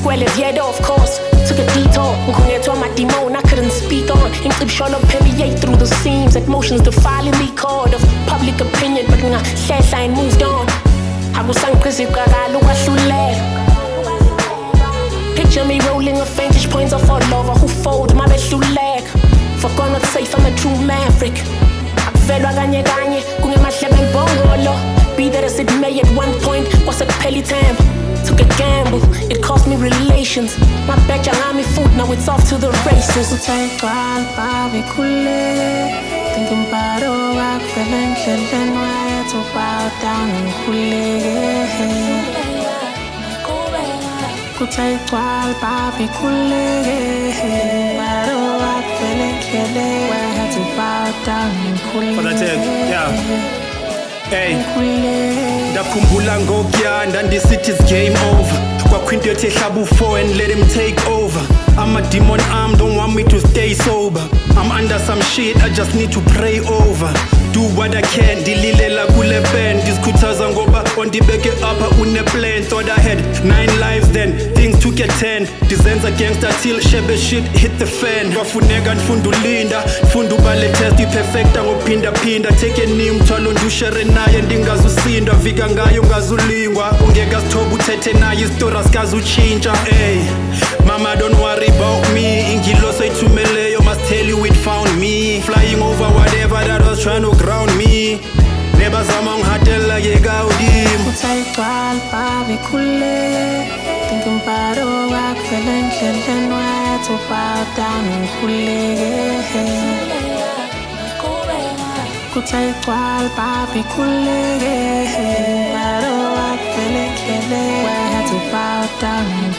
Square Viedo, of course. Took a detour, to my demon I couldn't speak on. Inclip shallow permeate through the seams. Emotions defiling me code of public opinion, but I ain't moved on. I was crazy, picture me rolling a vantage points of all over who fold my best leg. For God not safe, I'm a true maverick. Akvelwa kanye kanye, kungemahlebe ngibongolo. Be that as it may at one point, was a pelitam. Took a gamble, it cost me relations. My back me food, now it's off to the races. Thinking about all I feeling, feeling where to bow down and Kutaitwal babi kule, but all I feeling, where to bow down and For that yeah. Hey, ndakhumbula ngokuya and this city's game over. Kwakwinto yothi hlaba u4 and let him take over. I'm a demon arm, don't want me to stay sober. I'm under some shit, I just need to pray over. Do what I can, dililela kule band. Diskutaza ngoba ondibeke upper une plan. Thought I had 9 lives then, things took a 10. Dizenza gangster till shebe shit hit the fan. Wafuneka nfunda ulinda, nfunda ubale test perfecta ngophinda phinda. Take a knee umthwalo ndushere naye ndingazusinda. Vika ngayo ngazulingwa, ungeka sithoba uthethe naye isitori asikazutshintsha. Hey, mama don't worry about me. Ingiloso ithumeleyo must tell you it found me. Flying over whatever that was trying to ground me. Never someone had to like a gaudim. Kutaitwal babi kule, thinking about all I feeling, feeling where to bow down and Kutaitwal babi kule, but all I feeling, feeling where to bow down and